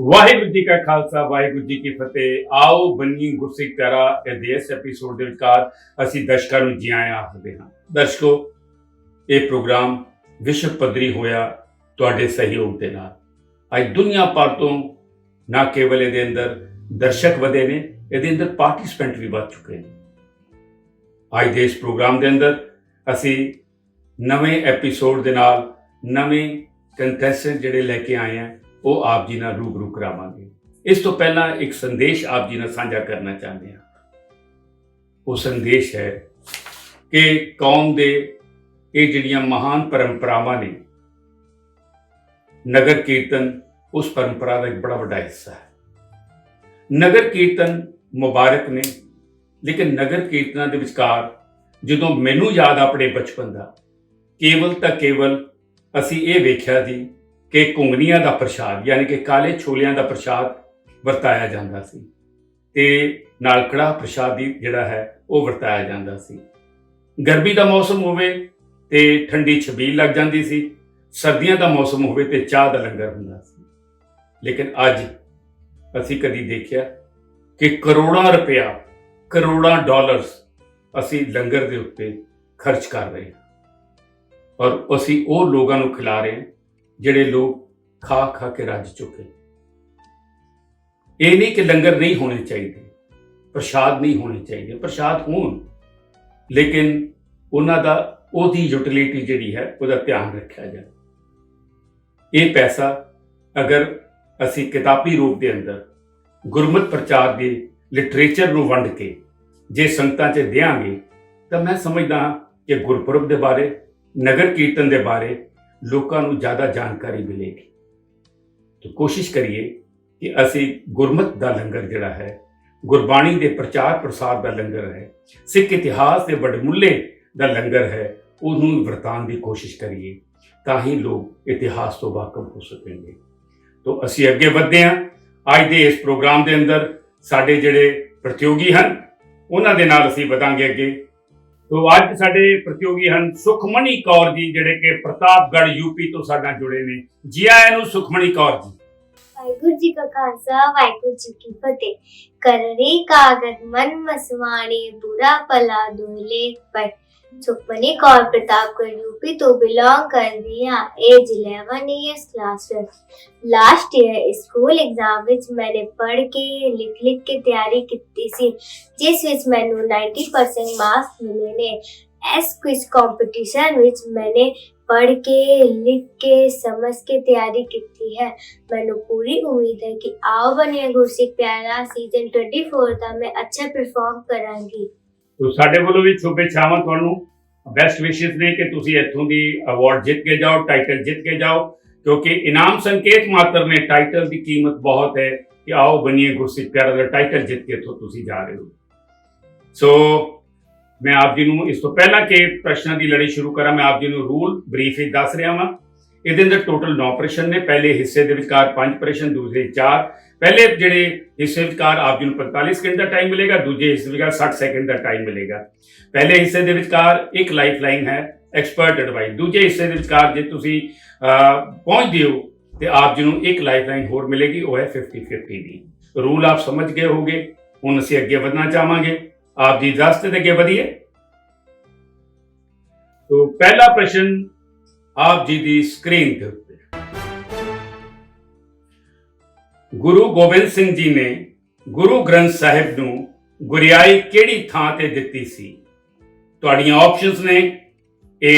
ਵਾਹਿਗੁਰੂ ਜੀ ਕਾ ਖਾਲਸਾ ਵਾਹਿਗੁਰੂ ਜੀ ਕੀ ਫਤਿਹ। ਆਓ ਬਣੀ ਗੁਰਸਿੱਖ ਪਿਆਰਾ ਇਸ ਐਪੀਸੋਡ ਦੇ ਵਿਚਕਾਰ ਅਸੀਂ ਦਰਸ਼ਕਾਂ ਨੂੰ ਜੀ ਆਇਆਂ ਆਖਦੇ ਹਾਂ। ਦਰਸ਼ਕੋ, ਇਹ ਪ੍ਰੋਗਰਾਮ ਵਿਸ਼ਵ ਪੱਧਰੀ ਹੋਇਆ ਤੁਹਾਡੇ ਸਹਿਯੋਗ ਦੇ ਨਾਲ। ਅੱਜ ਦੁਨੀਆ ਭਰ ਤੋਂ ਨਾ ਕੇਵਲ ਇਹਦੇ ਅੰਦਰ ਦਰਸ਼ਕ ਵਧੇ ਨੇ, ਇਹਦੇ ਅੰਦਰ ਪਾਰਟਿਸਪੈਂਟ ਵੀ ਵੱਧ ਚੁੱਕੇ ਨੇ। ਅੱਜ ਦੇ ਇਸ ਪ੍ਰੋਗਰਾਮ ਦੇ ਅੰਦਰ ਅਸੀਂ ਨਵੇਂ ਐਪੀਸੋਡ ਦੇ ਨਾਲ ਨਵੇਂ ਕੰਟੈਸਟੈਂਟ ਜਿਹੜੇ ਲੈ ਕੇ ਆਏ ਹਾਂ ਉਹ ਆਪ ਜੀ ਨਾਲ ਰੂਬਰੂ ਕਰਾਵਾਂਗੇ। ਇਸ ਤੋਂ ਪਹਿਲਾਂ ਇੱਕ ਸੰਦੇਸ਼ ਆਪ ਜੀ ਨਾਲ ਸਾਂਝਾ ਕਰਨਾ ਚਾਹੁੰਦੇ ਹਾਂ। ਉਹ ਸੰਦੇਸ਼ ਹੈ ਕਿ ਕੌਮ ਦੇ ਇਹ ਜਿਹੜੀਆਂ ਮਹਾਨ ਪਰੰਪਰਾਵਾਂ ਨੇ, ਨਗਰ ਕੀਰਤਨ ਉਸ ਪਰੰਪਰਾ ਦਾ ਇੱਕ ਬੜਾ ਵੱਡਾ ਹਿੱਸਾ ਹੈ। ਨਗਰ ਕੀਰਤਨ ਮੁਬਾਰਕ ਨੇ, ਲੇਕਿਨ ਨਗਰ ਕੀਰਤਨਾਂ ਦੇ ਵਿਚਕਾਰ ਜਦੋਂ ਮੈਨੂੰ ਯਾਦ ਆਪਣੇ ਬਚਪਨ ਦਾ, ਕੇਵਲ ਤਾਂ ਕੇਵਲ ਅਸੀਂ ਇਹ ਵੇਖਿਆ ਸੀ ਕਿ ਘੁੰਗਣੀਆਂ ਦਾ ਪ੍ਰਸ਼ਾਦ ਯਾਨੀ ਕਿ ਕਾਲੇ ਛੋਲਿਆਂ ਦਾ ਪ੍ਰਸ਼ਾਦ ਵਰਤਾਇਆ ਜਾਂਦਾ ਸੀ ਤੇ ਨਾਲ ਕੜਾਹ ਪ੍ਰਸ਼ਾਦੀ ਜਿਹੜਾ ਹੈ ਉਹ ਵਰਤਾਇਆ ਜਾਂਦਾ ਸੀ। ਗਰਮੀ ਦਾ ਮੌਸਮ ਹੋਵੇ ਤੇ ਠੰਡੀ ਛਬੀਲ ਲੱਗ ਜਾਂਦੀ ਸੀ, ਸਰਦੀਆਂ ਦਾ ਮੌਸਮ ਹੋਵੇ ਤੇ ਚਾਹ ਦਾ ਲੰਗਰ ਹੁੰਦਾ ਸੀ। ਲੇਕਿਨ ਅੱਜ ਅਸੀਂ ਕਦੀ ਦੇਖਿਆ ਕਿ ਕਰੋੜਾਂ ਰੁਪਇਆ, ਕਰੋੜਾਂ ਡਾਲਰਸ ਅਸੀਂ ਲੰਗਰ ਦੇ ਉੱਤੇ ਖਰਚ ਕਰ ਰਹੇ ਹਾਂ ਔਰ ਅਸੀਂ ਉਹ ਲੋਕਾਂ ਨੂੰ ਖਿਲਾ ਰਹੇ ਹਾਂ ਜਿਹੜੇ ਲੋਕ ਖਾ ਖਾ ਕੇ ਰੱਜ ਚੁੱਕੇ। ਇਹ ਨਹੀਂ ਕਿ ਲੰਗਰ ਨਹੀਂ ਹੋਣੇ ਚਾਹੀਦੇ, ਪ੍ਰਸ਼ਾਦ ਨਹੀਂ ਹੋਣੇ ਚਾਹੀਦੇ, ਪ੍ਰਸ਼ਾਦ ਹੋਣ, ਲੇਕਿਨ ਉਹਨਾਂ ਦਾ ਉਹਦੀ ਯੂਟਿਲਿਟੀ ਜਿਹੜੀ ਹੈ ਉਹਦਾ ਧਿਆਨ ਰੱਖਿਆ ਜਾਏ। ਇਹ ਪੈਸਾ ਅਗਰ ਅਸੀਂ ਕਿਤਾਬੀ ਰੂਪ ਦੇ ਅੰਦਰ ਗੁਰਮਤਿ ਪ੍ਰਚਾਰ ਦੇ ਲਿਟਰੇਚਰ ਨੂੰ ਵੰਡ ਕੇ ਜੇ ਸੰਗਤਾਂ 'ਚ ਦਿਆਂਗੇ ਤਾਂ ਮੈਂ ਸਮਝਦਾ ਹਾਂ ਕਿ ਗੁਰਪੁਰਬ ਦੇ ਬਾਰੇ, ਨਗਰ ਕੀਰਤਨ ਦੇ ਬਾਰੇ ਲੋਕਾਂ ਨੂੰ ਜ਼ਿਆਦਾ ਜਾਣਕਾਰੀ ਮਿਲੇਗੀ। ਤਾਂ ਕੋਸ਼ਿਸ਼ ਕਰੀਏ ਕਿ ਅਸੀਂ ਗੁਰਮਤਿ ਦਾ ਲੰਗਰ ਜਿਹੜਾ ਹੈ, ਗੁਰਬਾਣੀ ਦੇ ਪ੍ਰਚਾਰ ਪ੍ਰਸਾਰ ਦਾ ਲੰਗਰ ਹੈ, ਸਿੱਖ ਇਤਿਹਾਸ ਦੇ ਵਡਮੁੱਲੇ ਦਾ ਲੰਗਰ ਹੈ, ਉਹਨੂੰ ਵਰਤਾਉਣ ਦੀ ਕੋਸ਼ਿਸ਼ ਕਰੀਏ ਤਾਂ ਹੀ ਲੋਕ ਇਤਿਹਾਸ ਤੋਂ ਵਾਕਫ ਹੋ ਸਕਣਗੇ। ਤਾਂ ਅਸੀਂ ਅੱਗੇ ਵਧਦੇ ਹਾਂ। ਅੱਜ ਦੇ ਇਸ ਪ੍ਰੋਗਰਾਮ ਦੇ ਅੰਦਰ ਸਾਡੇ ਜਿਹੜੇ ਪ੍ਰਤੀਯੋਗੀ ਹਨ ਉਹਨਾਂ ਦੇ ਨਾਲ ਅਸੀਂ ਵਧਾਂਗੇ ਅੱਗੇ। ਤੋ ਅੱਜ ਸਾਡੇ ਪ੍ਰਤੀਯੋਗੀ ਹਨ ਸੁਖਮਣੀ ਕੌਰ ਜੀ, ਜਿਹੜੇ ਕਿ ਪ੍ਰਤਾਪਗੜ੍ਹ ਯੂਪੀ ਤੋਂ ਸਾਡੇ ਨਾਲ ਜੁੜੇ ਨੇ। ਜੀ ਆਇਆਂ ਨੂੰ ਸੁਖਮਣੀ ਕੌਰ ਜੀ। ਵਾਹਿਗੁਰੂ ਜੀ ਕਾ ਖਾਲਸਾ ਵਾਹਿਗੁਰੂ ਜੀ ਕੀ ਫਤਿਹ। ਕਰਨੀ ਕਾਗਦ ਮਨ ਮਸਵਾਣੀ ਬੁਰਾ ਭਲਾ ਦੋਲੇ ਪਰ। ਸੁਖਮਣੀ ਕੌਰ ਪ੍ਰਤਾਪਗੜ੍ਹ यूपी तो बिलोंग करदी हां। Age 11 years class 12। Last year school exam विच मैंने पढ़ के लिख के तैयारी कीती सी, जिस विच मैनू 90% मार्क्स मिले ने। इस क्विज कंपटीशन विच मैंने पढ़ के, लिख के, समझ के तैयारी की है। मैनू पूरी उम्मीद है कि आओ बनिए गुरसिख प्यारा सीजन 24 का मैं अच्छा परफॉर्म करांगी। तो ਸਾਡੇ ਵੱਲੋਂ ਵੀ ਸ਼ੁਭੇच्छावां ਤੁਹਾਨੂੰ, ਬੈਸਟ ਵਿਸ਼ੇਸ ਨੇ ਕਿ ਤੁਸੀਂ ਇੱਥੋਂ ਦੀ ਅਵਾਰਡ ਜਿੱਤ ਕੇ ਜਾਓ, ਟਾਈਟਲ ਜਿੱਤ ਕੇ ਜਾਓ, ਕਿਉਂਕਿ ਇਨਾਮ ਸੰਕੇਤ ਮਾਤਰ ਨੇ, ਟਾਈਟਲ ਦੀ ਕੀਮਤ ਬਹੁਤ ਹੈ ਕਿ ਆਓ ਬਣੀਏ ਗੁਰਸਿੱਖ ਪਿਆਰਾ ਦਾ ਟਾਈਟਲ ਜਿੱਤ ਕੇ ਇੱਥੋਂ ਤੁਸੀਂ ਜਾ ਰਹੇ ਹੋ। ਸੋ ਮੈਂ ਆਪ ਜੀ ਨੂੰ ਇਸ ਤੋਂ ਪਹਿਲਾਂ ਕਿ ਪ੍ਰਸ਼ਨਾਂ ਦੀ ਲੜੀ ਸ਼ੁਰੂ ਕਰਾਂ, ਮੈਂ ਆਪ ਜੀ ਨੂੰ ਰੂਲ ਬਰੀਫ ਹੀ ਦੱਸ ਰਿਹਾ ਹਾਂ। ਇਹਦੇ ਅੰਦਰ ਟੋਟਲ 9 ਪ੍ਰਸ਼ਨ ਨੇ। ਪਹਿਲੇ ਹਿੱਸੇ ਦੇ ਵਿਚਕਾਰ 5 ਪ੍ਰਸ਼ਨ, ਦੂਸਰੇ 4। ਪਹਿਲੇ ਜਿਹੜੇ ਹਿੱਸੇ ਵਿਚਕਾਰ ਆਪ ਜੀ ਨੂੰ 45 ਸਕਿੰਟ ਦਾ ਟਾਈਮ ਮਿਲੇਗਾ, ਦੂਜੇ ਹਿੱਸੇ ਵਿਚਕਾਰ 60 ਸੈਕਿੰਡ ਦਾ ਟਾਈਮ ਮਿਲੇਗਾ। ਪਹਿਲੇ ਹਿੱਸੇ ਦੇ ਵਿਚਕਾਰ ਇੱਕ ਲਾਈਫ ਲਾਈਨ ਹੈ ਐਕਸਪਰਟ ਐਡਵਾਈਸ। ਦੂਜੇ ਹਿੱਸੇ ਦੇ ਵਿਚਕਾਰ ਜੇ ਤੁਸੀਂ ਪਹੁੰਚਦੇ ਹੋ ਤੇ ਆਪ ਜੀ ਨੂੰ ਇੱਕ ਲਾਈਫ ਲਾਈਨ ਹੋਰ ਮਿਲੇਗੀ, ਉਹ ਹੈ 50-50 ਦੀ। ਰੂਲ ਆਪ ਸਮਝ ਗਏ ਹੋਗੇ। ਹੁਣ ਅਸੀਂ ਅੱਗੇ ਵਧਣਾ ਚਾਹਾਂਗੇ, ਆਪ ਦੀ ਇਜਾਜ਼ਤ ਤੇ ਅੱਗੇ ਵਧੀਏ। तो पहला प्रश्न आप जी दी स्क्रीन के उत्ते। गुरु गोबिंद सिंह जी ने गुरु ग्रंथ साहिब नूं गुरियाई किहड़ी थां ते दित्ती सी? तुहाड़ियां ऑप्शनस ने ए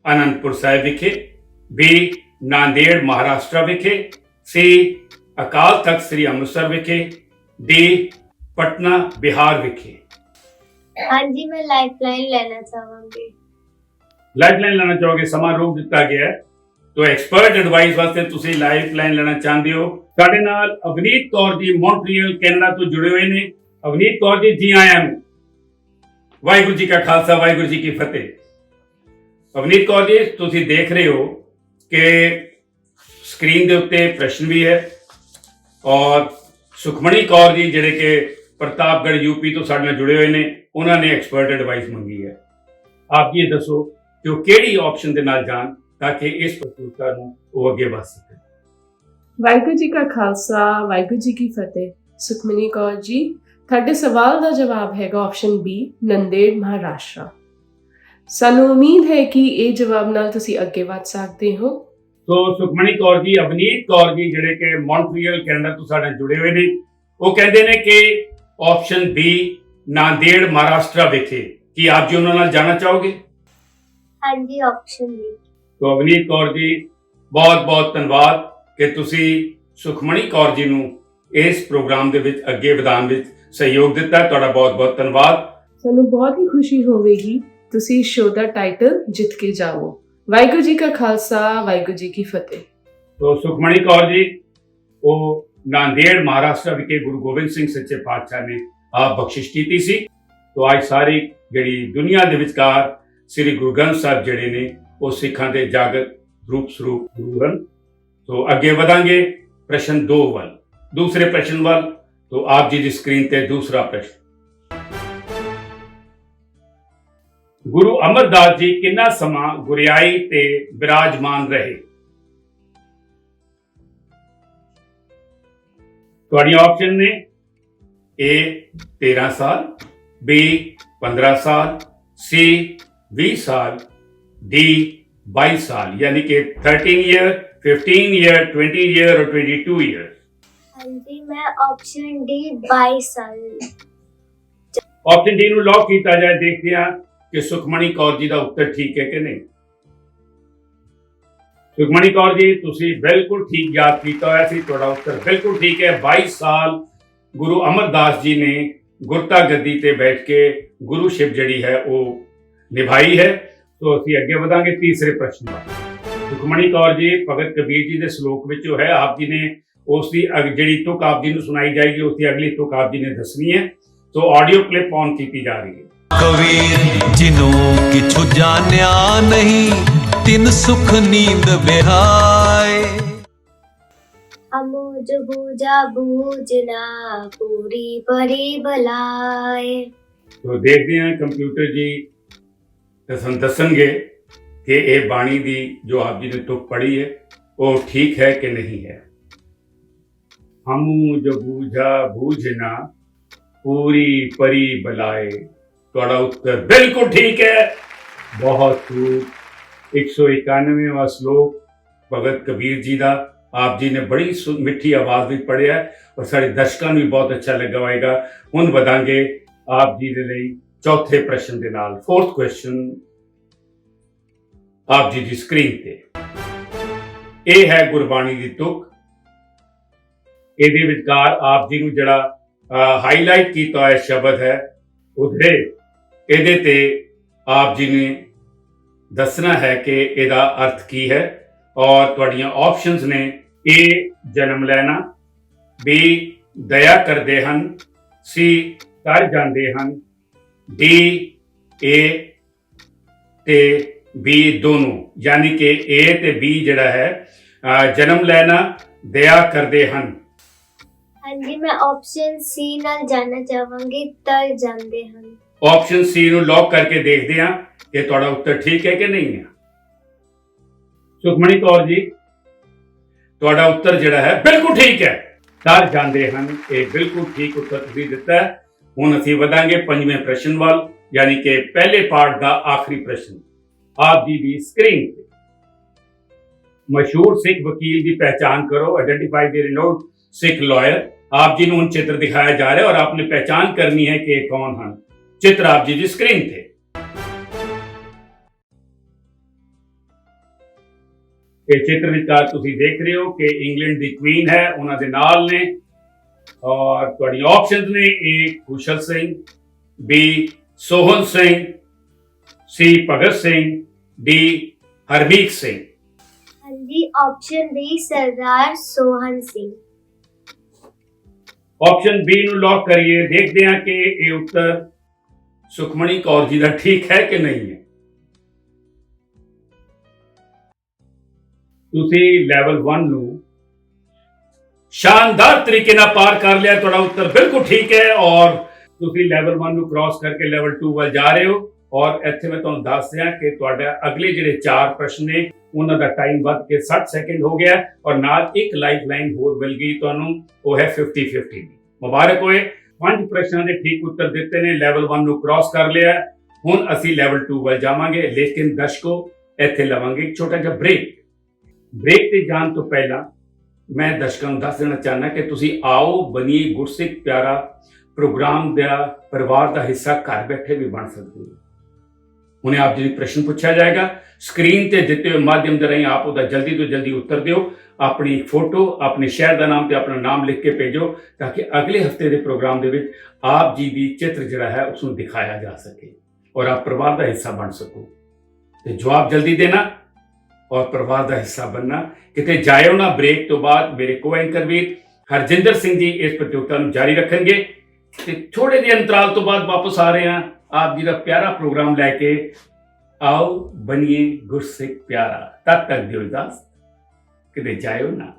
आनंदपुर साहिब विखे, बी नांदेड़ महाराष्ट्र विखे, सी अकाल तख्त श्री अमृतसर विखे, डी पटना बिहार विखे। हाँ जी, मैं लाइफलाइन लेना चाहूंगी। ਲਾਈਫਲਾਈਨ ਲੈਣਾ ਚਾਹੋਗੇ? ਸਮਾਂ ਰੋਕ ਦਿੱਤਾ ਗਿਆ ਹੈ। ਤੋ ਐਕਸਪਰਟ ਐਡਵਾਈਸ ਵਾਸਤੇ ਤੁਸੀਂ ਲਾਈਫਲਾਈਨ ਲੈਣਾ ਚਾਹੁੰਦੇ ਹੋ। ਸਾਡੇ ਨਾਲ ਅਵਨੀਤ ਕੌਰ ਜੀ ਮੌਂਟਰੀਅਲ ਕੈਨੇਡਾ ਤੋਂ ਜੁੜੇ ਹੋਏ ਨੇ। ਅਵਨੀਤ ਕੌਰ ਜੀ, ਜੀ ਆਇਆਂ ਨੂੰ। ਵਾਹਿਗੁਰੂ ਜੀ ਕਾ ਖਾਲਸਾ ਵਾਹਿਗੁਰੂ ਜੀ ਕੀ ਫਤਿਹ। ਅਵਨੀਤ ਕੌਰ ਜੀ, ਤੁਸੀਂ ਦੇਖ ਰਹੇ ਹੋ ਕਿ ਸਕਰੀਨ ਦੇ ਉੱਤੇ ਪ੍ਰਸ਼ਨ ਵੀ ਹੈ ਔਰ ਸੁਖਮਣੀ ਕੌਰ ਜੀ ਜਿਹੜੇ ਕਿ ਪ੍ਰਤਾਪਗੜ੍ਹ ਯੂਪੀ ਤੋਂ ਸਾਡੇ ਨਾਲ ਜੁੜੇ ਹੋਏ ਨੇ, ਉਹਨਾਂ ਨੇ ਐਕਸਪਰਟ ਐਡਵਾਈਸ ਮੰਗੀ ਹੈ। ਆਪ ਜੀ ਦੱਸੋ ਕਿ ਉਹ ਕਿਹੜੀ ਆਪਸ਼ਨ ਦੇ ਨਾਲ ਜਾਣ ਤਾਂ ਕਿ ਇਸ ਪ੍ਰਤੀਯੋਗਤਾ ਨੂੰ ਉਹ ਅੱਗੇ ਵਧ ਸਕੇ। ਵਾਹਿਗੁਰੂ ਜੀ ਕਾ ਖਾਲਸਾ ਵਾਹਿਗੁਰੂ ਜੀ ਕੀ ਫਤਿਹ। ਸੁਖਮਨੀ ਕੌਰ ਜੀ, ਤੁਹਾਡੇ ਸਵਾਲ ਦਾ ਜਵਾਬ ਹੈਗਾ ਆਪਸ਼ਨ ਬੀ, ਨੰਦੇੜ ਮਹਾਰਾਸ਼ਟਰ। ਸਾਨੂੰ ਉਮੀਦ ਹੈ ਕਿ ਇਹ ਜਵਾਬ ਨਾਲ ਤੁਸੀਂ ਅੱਗੇ ਵਧ ਸਕਦੇ ਹੋ। ਸੋ ਸੁਖਮਣੀ ਕੌਰ ਜੀ, ਅਵਨੀਤ ਕੌਰ ਜੀ ਜਿਹੜੇ ਕਿ ਮੌਂਟਰੀਅਲ ਕੈਨੇਡਾ ਤੋਂ ਸਾਡੇ ਨਾਲ ਜੁੜੇ ਹੋਏ ਨੇ, ਉਹ ਕਹਿੰਦੇ ਨੇ ਕਿ ਆਪਸ਼ਨ ਬੀ ਨਾਂਦੇੜ ਮਹਾਰਾਸ਼ਟਰ ਵਿਖੇ। ਕੀ ਆਪ ਜੀ ਉਹਨਾਂ ਨਾਲ ਜਾਣਾ ਚਾਹੋਗੇ? ਹਾਂਜੀ, ਆਪਸ਼ਨ ਬੀ। ਸੋ ਅਵਨੀਤ ਕੌਰ ਜੀ, ਬਹੁਤ ਬਹੁਤ ਧੰਨਵਾਦ ਕਿ ਤੁਸੀਂ ਸੁਖਮਣੀ ਕੌਰ ਜੀ ਨੂੰ ਇਸ ਪ੍ਰੋਗਰਾਮ ਦੇ ਵਿੱਚ ਅੱਗੇ ਵਧਾਉਣ ਵਿੱਚ ਸਹਿਯੋਗ ਦਿੱਤਾ। ਤੁਹਾਡਾ ਬਹੁਤ ਬਹੁਤ ਧੰਨਵਾਦ। ਸਾਨੂੰ ਬਹੁਤ ਹੀ ਖੁਸ਼ੀ ਹੋਵੇਗੀ ਤੁਸੀਂ ਸ਼ੋਅ ਦਾ ਟਾਈਟਲ ਜਿੱਤ ਕੇ ਜਾਓ। ਵਾਹਿਗੁਰੂ ਜੀ ਕਾ ਖਾਲਸਾ ਵਾਹਿਗੁਰੂ ਜੀ ਕੀ ਫਤਿਹ। तो सुखमणी कौर जी, वो नांदेड़ महाराष्ट्र विखे गुरु गोबिंद सिंह सच्चे पातशाह ने आप बख्शिश की सी। तो आज सारी जिहड़ी दुनिया दे विचकार श्री गुरु ग्रंथ साहब जिहड़े ने वो सिखां दे जागत रूप स्वरूप गुरु हन। तो अगे वधांगे प्रश्न 2 वल, दूसरे प्रश्न वल। तो आप जी दी स्क्रीन ते दूसरा प्रश्न, गुरु अमरदास जी किन्ना समा गुरियाई ते विराजमान रहे? ਤੁਹਾਡੀਆਂ ਆਪਸ਼ਨ ਨੇ A 13 ਸਾਲ, B 15 ਸਾਲ, C 20 ਸਾਲ, D 22 ਸਾਲ, यानी कि 13 ईयर, 15 ईयर, 20 ईयर और 22 ईयर। ਹਾਂਜੀ, ਮੈਂ ਆਪਸ਼ਨ ਡੀ 22 ਸਾਲ। ਆਪਸ਼ਨ D ਨੂੰ ਲੌਕ ਕੀਤਾ ਜਾਏ। ਦੇਖਦੇ ਹਾਂ ਕਿ ਸੁਖਮਣੀ ਕੌਰ ਜੀ ਦਾ ਉੱਤਰ ਠੀਕ ਹੈ ਕਿ ਨਹੀਂ। ਸੁਖਮਣੀ ਕੌਰ ਜੀ, ਤੁਸੀਂ ਬਿਲਕੁਲ ਠੀਕ ਯਾਦ ਕੀਤਾ ਹੋਇਆ ਸੀ। ਤੁਹਾਡਾ ਉੱਤਰ ਬਿਲਕੁਲ ਠੀਕ ਹੈ। 22 ਸਾਲ ਗੁਰੂ ਅਮਰਦਾਸ ਜੀ ਨੇ ਗੁਰਤਾ ਗੱਦੀ ਤੇ ਬੈਠ ਕੇ ਗੁਰੂਸ਼ਿਪ ਜਿਹੜੀ ਹੈ ਉਹ ਨਿਭਾਈ ਹੈ। तो ਅਸੀਂ ਅੱਗੇ ਵਧਾਂਗੇ ਤੀਸਰੇ ਪ੍ਰਸ਼ਨ ਵੱਲ। ਸੁਖਮਣੀ ਕੌਰ ਜੀ, ਭਗਤ ਕਬੀਰ ਜੀ ਦੇ ਸ਼ਲੋਕ ਵਿੱਚ ਜੋ ਹੈ ਆਪ ਜੀ ਨੇ ਉਸ ਦੀ ਜਿਹੜੀ ਤੁਕ ਆਪ ਜੀ ਨੂੰ ਸੁਣਾਈ ਜਾਏਗੀ, ਉਸ ਦੀ ਅਗਲੀ ਤੁਕ ਆਪ ਜੀ ਨੇ ਦੱਸਣੀ ਹੈ। तो ਆਡੀਓ ਕਲਿੱਪ ਔਨ ਕੀਤੀ ਜਾ ਰਹੀ ਹੈ। कबीर जिनो किछु जान्या नहीं, तिन सुख नींद बिहाय। अमोज बूझा बूझना पूरी परी बलाए। तो देखते हैं कंप्यूटर जी दसणगे कि ये बाणी दी जो आप जी ने तुक पढ़ी है वो ठीक है कि नहीं है। हमू जो बूझा बूझना पूरी परी बलाए। ਤੁਹਾਡਾ ਉੱਤਰ ਬਿਲਕੁਲ ਠੀਕ ਹੈ। ਬਹੁਤ ਖੂਬ। 191ਵਾਂ ਸ਼ਲੋਕ ਭਗਤ ਕਬੀਰ ਜੀ ਦਾ ਆਪ ਜੀ ਨੇ ਬੜੀ ਮਿੱਠੀ ਆਵਾਜ਼ ਵਿੱਚ ਪੜ੍ਹਿਆ ਔਰ ਸਾਡੇ ਦਰਸ਼ਕਾਂ ਨੂੰ ਵੀ ਬਹੁਤ ਅੱਛਾ ਲੱਗਾ ਹੋਵੇਗਾ। ਹੁਣ ਵਧਾਂਗੇ ਆਪ ਜੀ ਦੇ ਲਈ ਚੌਥੇ ਪ੍ਰਸ਼ਨ ਦੇ ਨਾਲ। ਫੋਰਥ ਕੁਐਸਚਨ ਆਪ ਜੀ ਦੀ ਸਕਰੀਨ ਤੇ। ਇਹ ਹੈ ਗੁਰਬਾਣੀ ਦੀ ਤੁਕ। ਇਹਦੇ ਵਿਚਕਾਰ ਆਪ ਜੀ ਨੂੰ ਜਿਹੜਾ ਹਾਈਲਾਈਟ ਕੀਤਾ ਹੋਇਆ ਸ਼ਬਦ ਹੈ ਉਹਦੇ ਇਹਦੇ ਤੇ ਆਪ ਜੀ ਨੇ ਦੱਸਣਾ ਹੈ ਕਿ ਇਹਦਾ ਅਰਥ ਕੀ ਹੈ। ਔਰ ਤੁਹਾਡੀਆਂ ਆਪਸ਼ਨਸ ਨੇ A ਜਨਮ ਲੈਣਾ, B ਦਇਆ ਕਰਦੇ ਹਨ, C ਕਰ ਜਾਂਦੇ ਹਨ, D A ਤੇ B ਦੋਨੋਂ, ਯਾਨੀ ਕਿ A ਤੇ B ਜਿਹੜਾ ਹੈ ਜਨਮ ਲੈਣਾ, ਦਇਆ ਕਰਦੇ ਹਨ। ਹਾਂਜੀ, ਮੈਂ ਆਪਸ਼ਨ ਸੀ ਨਾਲ ਜਾਣਾ ਚਾਹਾਂਗੀ, ਤਰ ਜਾਂਦੇ ਹਨ। ਆਪਸ਼ਨ ਸੀ ਨੂੰ ਲੌਕ ਕਰਕੇ ਦੇਖਦੇ ਹਾਂ ਕਿ ਤੁਹਾਡਾ ਉੱਤਰ ਠੀਕ ਹੈ ਕਿ ਨਹੀਂ ਹੈ। ਸੁਖਮਣੀ ਕੌਰ ਜੀ, ਤੁਹਾਡਾ ਉੱਤਰ ਜਿਹੜਾ ਹੈ ਬਿਲਕੁਲ ਠੀਕ ਹੈ। ਤਰ ਜਾਂਦੇ ਹਨ, ਇਹ ਬਿਲਕੁਲ ਠੀਕ ਉੱਤਰ ਤੁਸੀਂ ਦਿੱਤਾ ਹੈ। ਹੁਣ ਅਸੀਂ ਵਧਾਂਗੇ ਪੰਜਵੇਂ ਪ੍ਰਸ਼ਨ ਵੱਲ, ਯਾਨੀ ਕਿ ਪਹਿਲੇ ਪਾਰਟ ਦਾ ਆਖਰੀ ਪ੍ਰਸ਼ਨ। ਆਪ ਜੀ ਦੀ ਸਕਰੀਨ ਤੇ ਮਸ਼ਹੂਰ ਸਿੱਖ ਵਕੀਲ ਦੀ ਪਹਿਚਾਨ ਕਰੋ। ਆइडेंटिफाई द रिनोन्ड सिख लॉयर। आप जी ने चित्र दिखाया जा रहा है और आपने पहचान करनी है कि कौन हैं। चित्र आप जी की स्क्रीन थे। ये चित्र विचार तुसी देख रहे हो कि इंग्लैंड दी क्वीन है, उन्हां दे नाल ने और तुहाडी ऑप्शंस ने A Kusal Singh, B Sohan Singh, C Bhagat Singh, D Harmeet Singh. ਹਾਂਜੀ, ਆਪਸ਼ਨ ਬੀ ਸਰਦਾਰ ਸੋਹਨ ਸਿੰਘ। ऑप्शन बी ਨੂੰ ਲੌਕ ਕਰੀਏ। ਦੇਖਦੇ ਹਾਂ ਕਿ ਇਹ ਉੱਤਰ ਸੁਖਮਣੀ ਕੌਰ ਜੀ ਦਾ ਠੀਕ ਹੈ ਕਿ ਨਹੀਂ ਹੈ। ਤੁਸੀਂ ਲੈਵਲ 1 ਨੂੰ ਸ਼ਾਨਦਾਰ ਤਰੀਕੇ ਨਾਲ ਪਾਰ ਕਰ ਲਿਆ। ਤੁਹਾਡਾ ਉੱਤਰ ਬਿਲਕੁਲ ਠੀਕ ਹੈ ਔਰ ਤੁਸੀਂ ਲੈਵਲ 1 ਨੂੰ ਕ੍ਰਾਸ ਕਰਕੇ ਲੈਵਲ 2 ਵੱਲ ਜਾ ਰਹੇ ਹੋ। ਔਰ ਇੱਥੇ ਮੈਂ ਤੁਹਾਨੂੰ ਦੱਸ ਦਿਆਂ ਕਿ ਤੁਹਾਡਾ ਅਗਲੇ ਜਿਹੜੇ 4 ਪ੍ਰਸ਼ਨ ਨੇ ਉਹਨਾਂ ਦਾ ਟਾਈਮ ਵੱਧ ਕੇ 60 ਸੈਕਿੰਡ ਹੋ ਗਿਆ ਔਰ ਨਾਲ ਇੱਕ ਲਾਈਫ ਲਾਈਨ ਹੋਰ ਮਿਲ ਗਈ ਤੁਹਾਨੂੰ, ਉਹ ਹੈ 50-50 ਦੀ। ਮੁਬਾਰਕ ਹੋਏ, 5 ਪ੍ਰਸ਼ਨਾਂ ਦੇ ਠੀਕ ਉੱਤਰ ਦਿੱਤੇ ਨੇ, ਲੈਵਲ 1 ਨੂੰ ਕ੍ਰਾਸ ਕਰ ਲਿਆ। ਹੁਣ ਅਸੀਂ ਲੈਵਲ 2 ਵੱਲ ਜਾਵਾਂਗੇ, ਲੇਕਿਨ ਦਰਸ਼ਕੋ ਇੱਥੇ ਲਵਾਂਗੇ ਇੱਕ ਛੋਟਾ ਜਿਹਾ ਬ੍ਰੇਕ ਤੇ ਜਾਣ ਤੋਂ ਪਹਿਲਾਂ ਮੈਂ ਦਰਸ਼ਕਾਂ ਨੂੰ ਦੱਸ ਦੇਣਾ ਚਾਹੁੰਦਾ ਕਿ ਤੁਸੀਂ ਆਓ ਬਣੀਏ ਗੁਰਸਿੱਖ ਪਿਆਰਾ ਪ੍ਰੋਗਰਾਮ ਦਾ ਪਰਿਵਾਰ ਦਾ ਹਿੱਸਾ ਘਰ ਬੈਠੇ ਵੀ ਬਣ ਸਕਦੇ ਹੋ। ਹੁਣੇ ਆਪ ਜੀ ਪ੍ਰਸ਼ਨ ਪੁੱਛਿਆ ਜਾਏਗਾ, ਸਕਰੀਨ ਤੇ ਦਿੱਤੇ ਹੋਏ ਮਾਧਿਅਮ ਦੇ ਰਾਹੀਂ ਆਪ ਉਹਦਾ ਜਲਦੀ ਤੋਂ ਜਲਦੀ ਉੱਤਰ ਦਿਓ। ਆਪਣੀ ਫੋਟੋ, ਆਪਣੇ ਸ਼ਹਿਰ ਦਾ ਨਾਮ ਤੇ ਆਪਣਾ ਨਾਮ ਲਿਖ ਕੇ ਭੇਜੋ ਤਾਂ ਕਿ ਅਗਲੇ ਹਫਤੇ ਦੇ ਪ੍ਰੋਗਰਾਮ ਦੇ ਵਿੱਚ ਆਪ ਜੀ ਦੀ ਚਿੱਤਰ ਜਿਹੜਾ ਹੈ ਉਸ ਨੂੰ ਦਿਖਾਇਆ ਜਾ ਸਕੇ ਔਰ ਆਪ ਪਰਿਵਾਰ ਦਾ ਹਿੱਸਾ ਬਣ ਸਕੋ। ਤੇ ਜਵਾਬ ਜਲਦੀ ਦੇਣਾ ਔਰ ਪਰਿਵਾਰ ਦਾ ਹਿੱਸਾ ਬਣਨਾ। ਕਿਤੇ ਜਾਇਓ ਨਾ, ਬ੍ਰੇਕ ਤੋਂ ਬਾਅਦ ਮੇਰੇ ਕੋ ਐਂਕਰ ਵੀਰ ਹਰਜਿੰਦਰ ਸਿੰਘ ਜੀ ਇਸ ਪ੍ਰਤੀਯੋਗਤਾ ਨੂੰ ਜਾਰੀ ਰੱਖਣਗੇ ਤੇ ਥੋੜੇ ਜਿਹੇ ਅੰਤਰਾਲ ਤੋਂ ਬਾਅਦ ਵਾਪਸ ਆ ਰਹੇ ਹਾਂ ਆਪ ਜੀ ਦਾ ਪਿਆਰਾ ਪ੍ਰੋਗਰਾਮ ਲੈ ਕੇ। ਆਓ ਬਣੀਏ ਗੁਰਸਿੱਖ ਪਿਆਰਾ। ਤਦ ਤੱਕ ਦਿਓ ਇਜਾਜ਼ਤ, ਕਿਤੇ ਜਾਇਓ ਨਾ।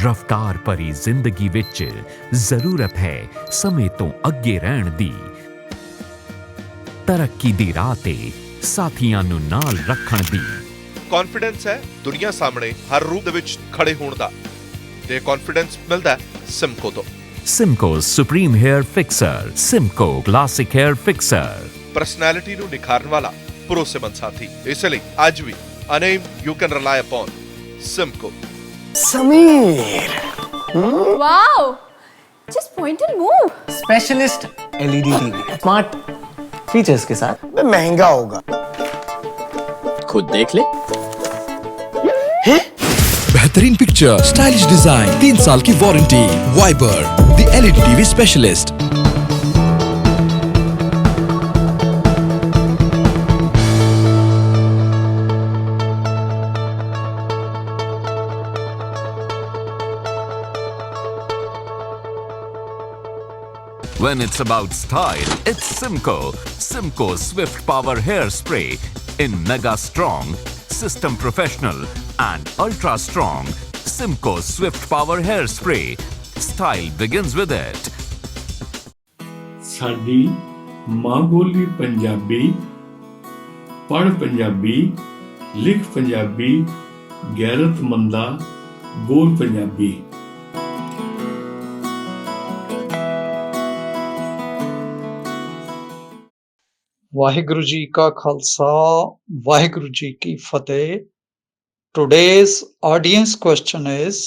ਰਫਤਾਰ ਭਰੀ ਜ਼ਿੰਦਗੀ ਵਿੱਚ ਜ਼ਰੂਰਤ ਹੈ ਸਮੇਂ ਤੋਂ ਅੱਗੇ ਰਹਿਣ ਦੀ। ਤਰੱਕੀ ਦੀ ਰਾਹ ਤੇ ਸਾਥੀਆਂ ਨੂੰ ਨਾਲ ਰੱਖਣ ਦੀ। ਕੌਨਫੀਡੈਂਸ ਹੈ ਦੁਨੀਆ ਸਾਹਮਣੇ ਹਰ ਰੂਪ ਦੇ ਵਿੱਚ ਖੜੇ ਹੋਣ ਦਾ, ਤੇ ਕੌਨਫੀਡੈਂਸ ਮਿਲਦਾ ਸਿਮਕੋ ਤੋਂ। Simco supreme hair fixer, Simco classic hair fixer. Personality ਨੂੰ ਨਿਖਾਰਨ ਵਾਲਾ ਭਰੋਸੇਮੰਦ ਸਾਥੀ, ਇਸ ਲਈ ਅੱਜ ਵੀ a name you can rely upon Simco. Sameer Wow! Just point and move. Specialist LED TV smart features के साथ महंगा होगा, खुद देख ले। बेहतरीन पिक्चर, स्टाइलिश डिजाइन, 3 साल की warranty. Viber the LED TV specialist. When it's about style, it's Simco. Simco Swift Power Hairspray in Mega Strong, System Professional and Ultra Strong. Simco Swift Power Hairspray. Style begins with it. ਸਾਡੀ ਮਾਂ ਬੋਲੀ ਪੰਜਾਬੀ, ਪੜ੍ਹ ਪੰਜਾਬੀ, ਲਿਖ ਪੰਜਾਬੀ, ਗੈਰਤਮੰਦਾ ਬੋਲ ਪੰਜਾਬੀ। ਵਾਹਿਗੁਰੂ ਜੀ ਕਾ ਖਾਲਸਾ, ਵਾਹਿਗੁਰੂ ਜੀ ਕੀ ਫਤਿਹ। Today's audience question is,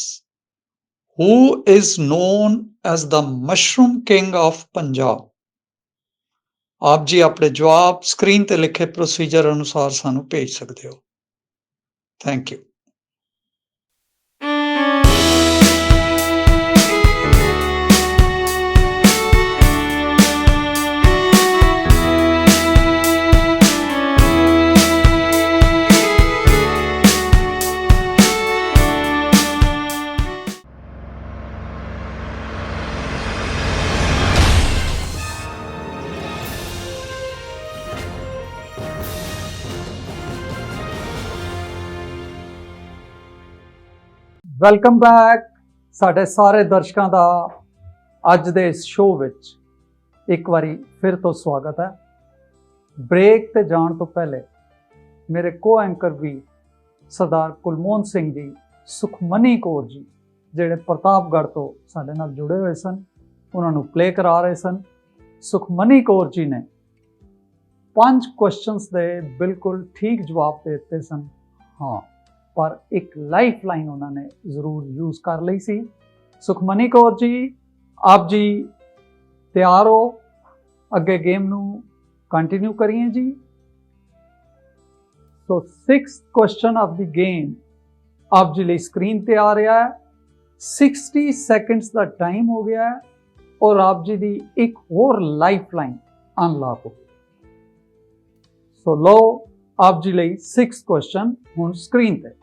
who is known as the Mushroom King of Punjab? ਆਪ ਜੀ ਆਪਣੇ ਜਵਾਬ ਸਕਰੀਨ ਤੇ ਲਿਖੇ ਪ੍ਰੋਸੀਜਰ ਅਨੁਸਾਰ ਸਾਨੂੰ ਭੇਜ ਸਕਦੇ ਹੋ। Thank you. ਵੈਲਕਮ ਬੈਕ ਸਾਡੇ ਸਾਰੇ ਦਰਸ਼ਕਾਂ ਦਾ ਅੱਜ ਦੇ ਇਸ ਸ਼ੋਅ ਵਿੱਚ ਇੱਕ ਵਾਰੀ ਫਿਰ ਤੋਂ ਸਵਾਗਤ ਹੈ। ਬ੍ਰੇਕ ਤੇ ਜਾਣ ਤੋਂ ਪਹਿਲੇ ਮੇਰੇ ਕੋ ਐਂਕਰ ਵੀ ਸਰਦਾਰ ਕੁਲਮੋਹਨ ਸਿੰਘ ਜੀ, ਸੁਖਮਨੀ ਕੌਰ ਜੀ ਜਿਹੜੇ ਪ੍ਰਤਾਪਗੜ੍ਹ ਤੋਂ ਸਾਡੇ ਨਾਲ ਜੁੜੇ ਹੋਏ ਸਨ, ਉਹਨਾਂ ਨੂੰ ਪਲੇ ਕਰਾ ਰਹੇ ਸਨ। ਸੁਖਮਨੀ ਕੌਰ ਜੀ ਨੇ 5 ਕੁਐਸਚਨਸ ਦੇ ਬਿਲਕੁਲ ਠੀਕ ਜਵਾਬ ਦੇ ਦਿੱਤੇ ਸਨ, ਹਾਂ, ਪਰ ਇੱਕ ਲਾਈਫ ਲਾਈਨ ਉਹਨਾਂ ਨੇ ਜ਼ਰੂਰ ਯੂਜ਼ ਕਰ ਲਈ ਸੀ। ਸੁਖਮਨੀ ਕੌਰ ਜੀ, ਆਪ ਜੀ ਤਿਆਰ ਹੋ? ਅੱਗੇ ਗੇਮ ਨੂੰ ਕੰਟੀਨਿਊ ਕਰੀਏ ਜੀ। ਸੋ 6th question of the game ਆਪ ਜੀ ਲਈ ਸਕਰੀਨ ਤੇ ਆ ਰਿਹਾ ਹੈ। 60 ਸੈਕਿੰਡਸ ਦਾ ਟਾਈਮ ਹੋ ਗਿਆ ਹੈ ਔਰ ਆਪ ਜੀ ਦੀ ਇੱਕ ਹੋਰ ਲਾਈਫ ਲਾਈਨ ਅਨਲੌਕ ਹੋ ਗਈ। ਸੋ ਲੋ ਆਪ ਜੀ ਲਈ 6th ਕੁਐਸਚਨ ਹੁਣ ਸਕਰੀਨ ਤੇ।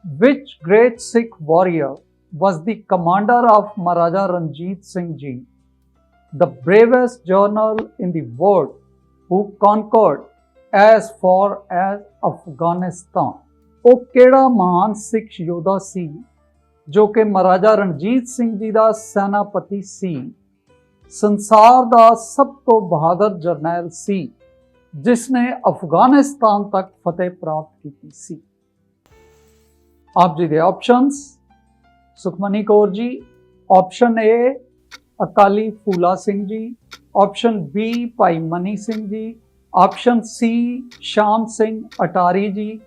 Which great Sikh warrior was the commander of Maharaja Ranjit Singh Ji, the bravest general in the world who conquered as far as Afghanistan? ਉਹ ਕਿਹੜਾ ਮਹਾਨ ਸਿੱਖ ਯੋਧਾ ਸੀ ਜੋ ਕਿ ਮਹਾਰਾਜਾ ਰਣਜੀਤ ਸਿੰਘ ਜੀ ਦਾ ਸੈਨਾਪਤੀ ਸੀ, ਸੰਸਾਰ ਦਾ ਸਭ ਤੋਂ ਬਹਾਦਰ ਜਰਨੈਲ ਸੀ ਜਿਸ ਨੇ ਅਫਗਾਨਿਸਤਾਨ ਤੱਕ ਫਤਿਹ ਪ੍ਰਾਪਤ ਕੀਤੀ ਸੀ? ਆਪ ਜੀ ਦੇ options, Sukhmani Kaur ji, option A Akali Phula Singh ji, option B Bhai Mani Singh ji, option ਸੀ ਸ਼ਾਮ ਸਿੰਘ ਅਟਾਰੀ ਜੀ,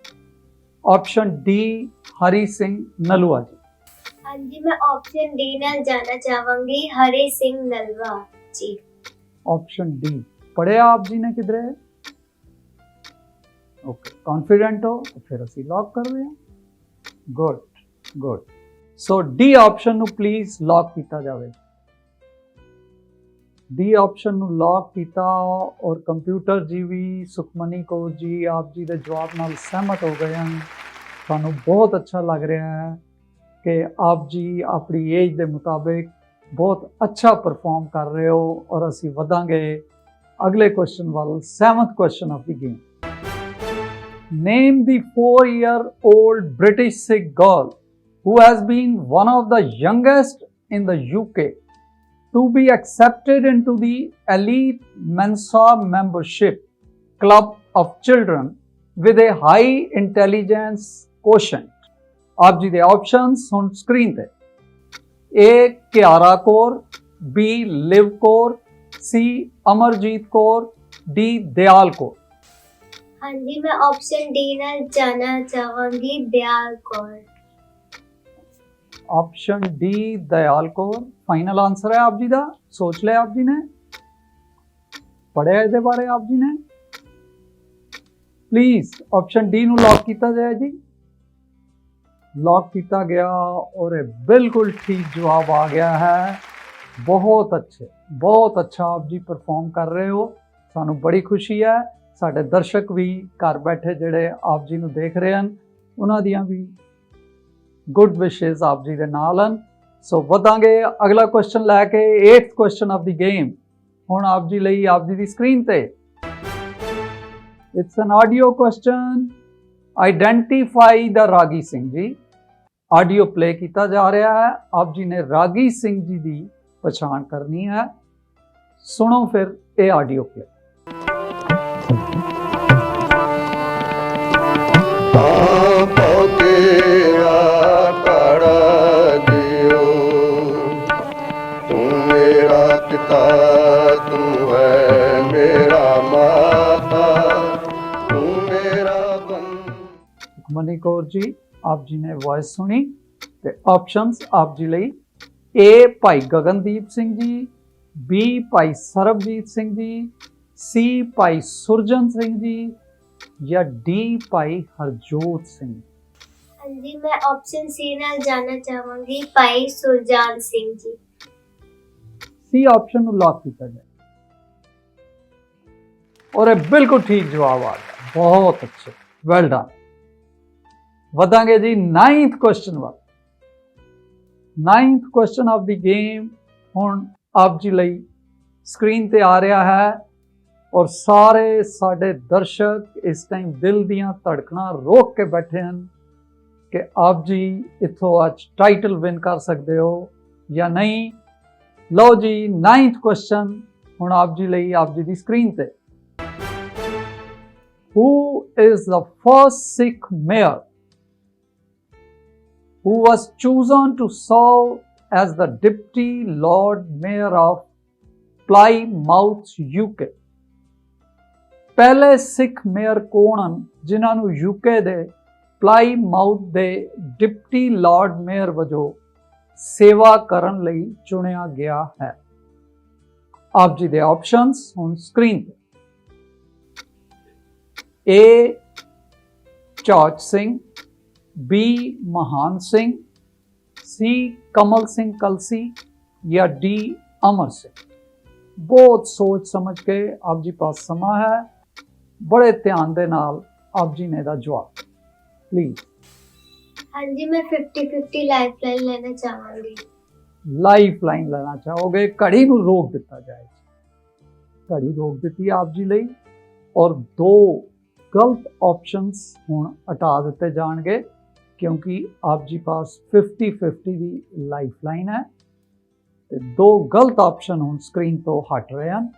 ਆਪਸ਼ਨ ਡੀ ਹਰੀ ਸਿੰਘ ਨਲੂਆ ਜੀ। हाँ जी, मैं ऑप्शन डी नाल जाना चाहूंगी, हरे सिंह नलवा जी। ऑप्शन डी पढ़िया आप जी ने किधरे? ओके, कॉन्फिडेंट हो तो फिर ਅਸੀਂ लॉक कर रहे हैं। गुड। सो डी ऑप्शन ਨੂੰ प्लीज लॉक ਕੀਤਾ ਜਾਵੇ। डी ऑप्शन ਨੂੰ लॉक ਕੀਤਾ ਔਰ ਕੰਪਿਊਟਰ ਜੀ ਵੀ ਸੁਖਮਨੀ ਕੌਰ ਜੀ ਆਪ ਜੀ ਦੇ ਜਵਾਬ ਨਾਲ ਸਹਿਮਤ ਹੋ ਗਏ ਹਨ। ਸਾਨੂੰ ਬਹੁਤ ਅੱਛਾ ਲੱਗ ਰਿਹਾ ਹੈ कि आप जी अपनी एज के मुताबिक बहुत अच्छा परफॉर्म कर रहे हो और असी वधांगे अगले क्वेश्चन वाल। 7th question of the game. Name the 4-year-old British Sikh girl who has been one of the youngest in the UK to be accepted into the elite Mensa membership club of children with a high intelligence quotient। आप जी दे options हुण screen ते। ए Kiara Kaur, B live Kaur, सी Amarjeet Kaur, D Dayal Kaur. हाँ जी, मैं option D नाल जाना चाहूंगी, Dayal Kaur. Option D Dayal Kaur final answer है आप जी दा? सोच लिया आप जी ने? पढ़िया इहदे बारे आप जी ने? प्लीज ऑप्शन डी नू लॉक किया जाए जी। लॉक किया गया और बिल्कुल ठीक जवाब आ गया है। बहुत अच्छा आप जी परफॉर्म कर रहे हो, सानू बड़ी खुशी है। साडे दर्शक भी घर बैठे जिहड़े आप जी नू देख रहे हैं उन्हां दियां भी गुड विशेस आप जी दे नाल हन। सो वधांगे अगला क्वेश्चन लैके 8th question of the game हुण आप जी लई आप जी दी स्क्रीन ते। It's an audio question. Identify the ragi Singh ji. Audio play किया जा रहा है, आप जी ने रागी सिंह जी की पछाण करनी है। सुनो फिर ये ऑडियो प्ले। तू मेरा पिता, तू है मेरा माता, तू मेरा मनी कौर जी आप जी ने वॉइस सुनी ते ऑप्शंस आप जी लई। ए भाई गगनदीप सिंह जी, बी भाई सरबजीत सिंह जी, सी भाई सुरजन सिंह जी या डी भाई हरजोत सिंह। हाँ जी, मैं ऑप्शन सी नाल जाना चाहूंगी, भाई सुरजान सिंह जी। सी ऑप्शन नू लॉक किया जाए और ये बिल्कुल ठीक जवाब आ गया। बहुत अच्छे, वेल डन। वधांगे जी 9th क्वेश्चन वाल। 9th question of the game हुण आप जी लई स्क्रीन ते आ रहा है और सारे साडे दर्शक इस टाइम दिल दियां धड़कना रोक के बैठे हैं कि आप जी इथों अज टाइटल विन कर सकते हो या नहीं। लो जी 9th क्वेश्चन हुण आप जी लई आप जी दी स्क्रीन ते। Who is the first Sikh mayor who was chosen to serve as the Deputy Lord Mayor of Plymouth, UK? पहले सिख मेयर कौन ਹਨ जिन्हां ਨੂੰ UK ਦੇ प्लाईमाउथ ਦੇ डिप्टी लॉर्ड मेयर वजों सेवा ਕਰਨ ਲਈ ਚੁਣਿਆ ਗਿਆ ਹੈ? आप जी दे ऑप्शंस हुण स्क्रीन पे। ए चौच सिंह, बी महान सिंह, सी कमल सिंह कलसी या डी अमर सिंह। बहुत सोच समझ के आप जी पास समा है, बड़े ध्यान दे नाल आप जी ने दा जवाब प्लीज। हाँ जी, मैं 50-50 लाइफ लाइन लेना चाहूंगी। लाइफ लाइन लेना चाहोगे? घड़ी नूं रोक दिता जाए। घड़ी रोक दी आप जी लई और 2 गलत ऑप्शंस हुण हटा दिते जाणगे क्योंकि आप जी पास 50-50 दी लाइफ लाइन है ते 2 गलत ऑप्शन हुण स्क्रीन तो हट रहे हैं।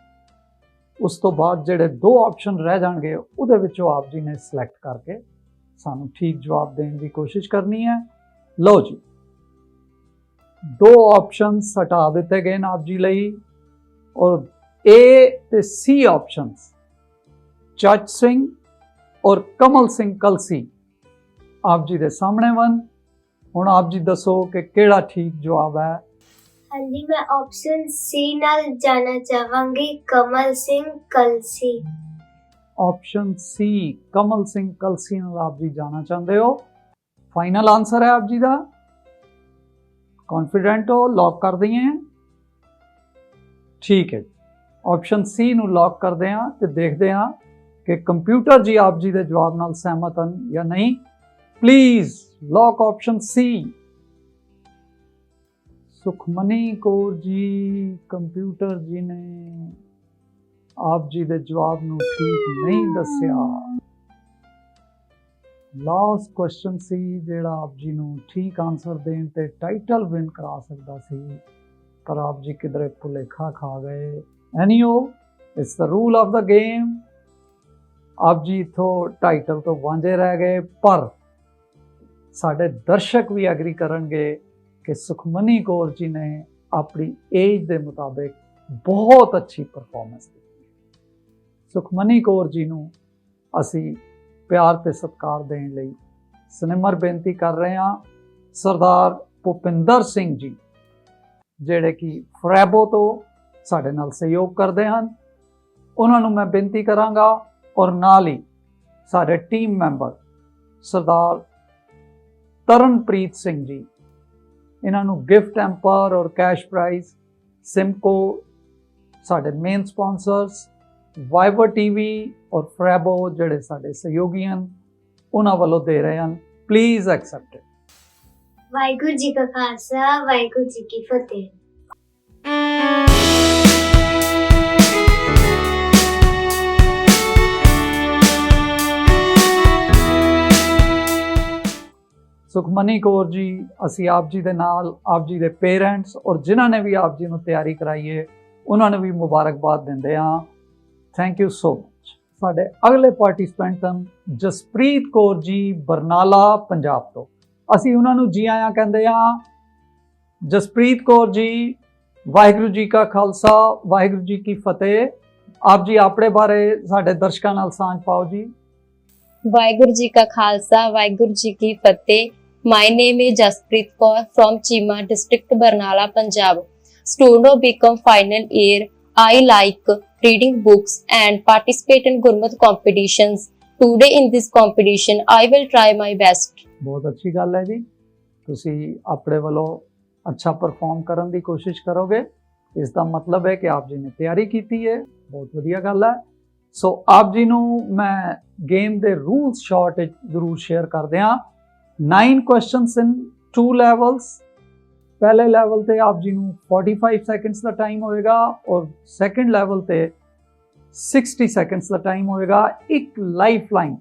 उस तो बाद जिहड़े 2 ऑप्शन रह जाणगे उहदे विचों आप जी ने सिलेक्ट करके सानू ठीक जवाब देने की कोशिश करनी है। लो जी 2 ऑप्शंस हटा दिते गए हैं आप जी लई और ए ते सी ऑप्शंस चच सिंह और कमल सिंह कलसी आप जी दे सामने वन। हुण आप जी दसो कि केड़ा ठीक जवाब है। हाँ जी, मैं ऑप्शन सी नाल जाना चाहांगी, कमल सिंह कलसी। ऑप्शन सी कमल सिंह कलसी नाल आप जी जाना चाहते हो। फाइनल आंसर है आप जी दा? कॉन्फिडेंट हो? लॉक कर दिए? ठीक है, ऑप्शन सी नू लॉक करते हैं तो देखते हैं कि कंप्यूटर जी आप जी दे जवाब नाल सहमत हैं या नहीं। Please lock option C. Sukhmani Kaur ji, computer ji ने आप जी दे जवाब नू ठीक नहीं दस्या। लास्ट क्वेश्चन सी जेड़ा आप जी नू ठीक आंसर देन ते टाइटल विन करा सकदा सी, पर आप जी किधरे भुलेखा खा गए। Anyhow, it's the rule of the game. आप जी इथों टाइटल तो वांझे रह गए, पर साडे दर्शक भी एग्री करनगे कि सुखमनी कौर जी ने अपनी एज के मुताबिक बहुत अच्छी परफॉर्मेंस दी। सुखमनी कौर जी नू असी प्यार ते सत्कार देने लई सनिमर बेनती कर रहे हैं। सरदार भुपिंदर सिंह जी जेड़े कि फ्रैबो तो साडे नाल सहयोग करते हैं, उन्होंने मैं बेनती करांगा और नाल ही सारे टीम मैंबर सरदार तरनप्रीत सिंह जी, इन्हों गिफ्ट एम्पर और कैश प्राइज सिमको साडे मेन स्पॉन्सर्स वाइबर टीवी और फ्रैबो जेड़े साडे सहयोगी हैं उन्होंने वालों दे रहे हैं। Please accept it. Waheguru ji का खालसा, वाहिगुरू जी की फतेह। सुखमनी कौर जी, असी आप जी दे नाल आप जी दे पेरेंट्स और जिन्हों ने भी आप जी नूं तैयारी कराई है उन्होंने भी मुबारकबाद दिंदे हाँ। Thank you so much. साडे अगले पार्टिसिपेंट हैं जसप्रीत कौर जी बरनाला पंजाब तो। असी उन्होंने जी आया कहते हाँ। जसप्रीत कौर जी, वाहिगुरू जी का खालसा, वाहिगुरू जी की फतेह। आप जी अपने बारे साडे दर्शकों नाल सांझ पाओ जी। वाहिगुरू जी का खालसा, वाहिगुरू जी की फतेह। My name is Jasprit Kaur from Chima district, Barnala, Punjab. Student of BCom final year. I like reading books and participate in Gurmat competitions. Today in this competition, I will try my best. बहुत अच्छी गल है जी, तुसी अपने वालों अच्छा perform करने की कोशिश करोगे, इसका मतलब है कि आप जी ने तैयारी की है। बहुत वधिया गल है। सो आप जी नूं मैं गेम के रूल्स शॉर्ट जरूर शेयर कर दिया। 9 क्वेश्चंस इन 2 लैवल्स। पहले लैवल ते आप जी नूं 45 सेकंड्स का टाइम होएगा और सेकंड लैवल ते 60 सेकंड्स का टाइम होएगा। एक लाइफ लाइन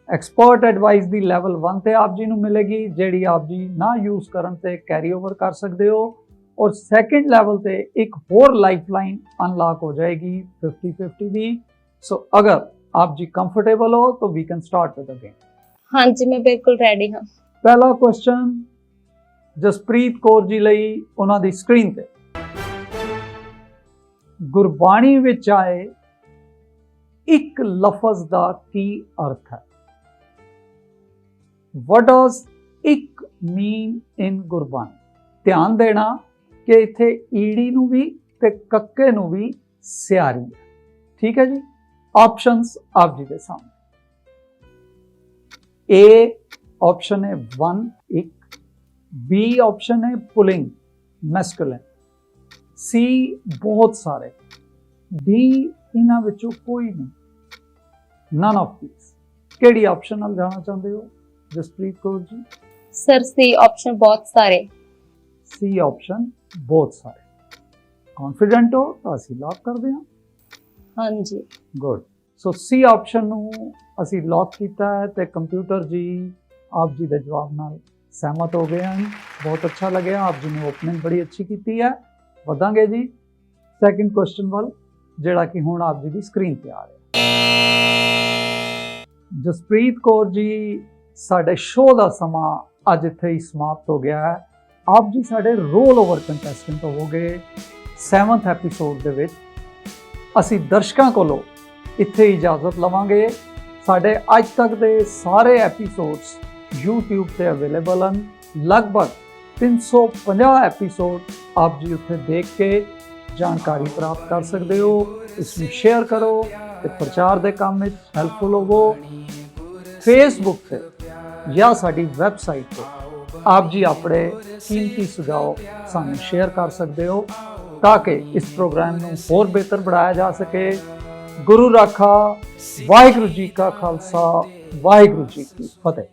एक्सपर्ट एडवाइस दी लैवल 1 ते आप जी नूं मिलेगी, जेड़ी आप जी ना यूज करन ते कैरी ओवर कर सकते हो, और सेकंड लैवल ते एक होर लाइफ लाइन अनलॉक हो जाएगी 50-50 दी। सो अगर आप जी कंफर्टेबल हो तो we can start with the game. हाँ जी, मैं बिल्कुल रेडी हाँ। पहला क्वेश्चन जसप्रीत कौर जी लई उन्हां दी स्क्रीन ते। गुरबाणी विच आए एक लफज दा की अर्थ है? व्हाट डज इक मीन इन गुरबाणी? ध्यान देना कि इत्थे ईड़ी नूं भी ते कक्के नूं भी सियारी है। ठीक है जी। ऑप्शंस आप जी के सामने। ए ऑप्शन है 1 एक, बी ऑप्शन है पुलिंग मैस्कुलिन, सी बहुत सारे, डी इन्हां विचों कोई नहीं, नन ऑफ दीस। केड़ी ऑप्शन नाल जाना चाहते हो Jasprit Kaur ji? Sir C option बहुत सारे। सी ऑप्शन बहुत सारे। कॉन्फिडेंट हो तो असी लॉक कर दें? हाँ जी। गुड। ਸੋ ਸੀ ਆਪਸ਼ਨ ਨੂੰ ਅਸੀਂ ਲੌਕ ਕੀਤਾ ਹੈ ਤੇ ਕੰਪਿਊਟਰ ਜੀ ਆਪ ਜੀ ਦੇ ਜਵਾਬ ਨਾਲ ਸਹਿਮਤ ਹੋ ਗਏ ਹਨ। ਬਹੁਤ ਅੱਛਾ ਲੱਗਿਆ, ਆਪ ਜੀ ਨੇ ਓਪਨਿੰਗ ਬੜੀ ਅੱਛੀ ਕੀਤੀ ਹੈ। ਵਧਾਂਗੇ ਜੀ ਸੈਕਿੰਡ ਕੁਐਸਚਨ ਵੱਲ, ਜਿਹੜਾ ਕਿ ਹੁਣ ਆਪ ਜੀ ਦੀ ਸਕਰੀਨ ਤੇ ਆ ਰਿਹਾ। ਜਸਪ੍ਰੀਤ ਕੌਰ ਜੀ, ਸਾਡੇ ਸ਼ੋਅ ਦਾ ਸਮਾਂ ਅੱਜ ਇੱਥੇ ਹੀ ਸਮਾਪਤ ਹੋ ਗਿਆ ਹੈ। ਆਪ ਜੀ ਸਾਡੇ ਰੋਲ ਓਵਰ ਕੰਟੈਸਟੈਂਟ ਹੋਵੋਗੇ 7th ਐਪੀਸੋਡ ਦੇ ਵਿੱਚ। ਅਸੀਂ ਦਰਸ਼ਕਾਂ ਕੋਲੋਂ ਇੱਥੇ ਇਜਾਜ਼ਤ ਲਵਾਂਗੇ। ਸਾਡੇ ਅੱਜ ਤੱਕ ਦੇ ਸਾਰੇ ਐਪੀਸੋਡਸ YouTube ਤੇ ਅਵੇਲੇਬਲ ਹਨ। ਲਗਭਗ 350 ਐਪੀਸੋਡ ਆਪ ਜੀ ਉੱਥੇ ਦੇਖ ਕੇ ਜਾਣਕਾਰੀ ਪ੍ਰਾਪਤ ਕਰ ਸਕਦੇ ਹੋ। ਇਸ ਨੂੰ ਸ਼ੇਅਰ ਕਰੋ ਤੇ ਪ੍ਰਚਾਰ ਦੇ ਕੰਮ ਵਿੱਚ ਹੈਲਪਫੁਲ ਹੋਵੋ। ਫੇਸਬੁੱਕ ਤੇ ਜਾਂ ਸਾਡੀ ਵੈਬਸਾਈਟ ਤੇ ਆਪ ਜੀ ਆਪਣੇ ਕੀਮਤੀ ਸੁਝਾਅ ਸਾਨੂੰ ਸ਼ੇਅਰ ਕਰ ਸਕਦੇ ਹੋ ਤਾਂ ਕਿ ਇਸ ਪ੍ਰੋਗਰਾਮ ਨੂੰ ਹੋਰ ਬਿਹਤਰ ਬਣਾਇਆ ਜਾ ਸਕੇ। ਗੁਰੂ ਰਾਖਾ। ਵਾਹਿਗੁਰੂ ਜੀ ਕਾ ਖਾਲਸਾ, ਵਾਹਿਗੁਰੂ ਜੀ ਕੀ ਫਤਿਹ।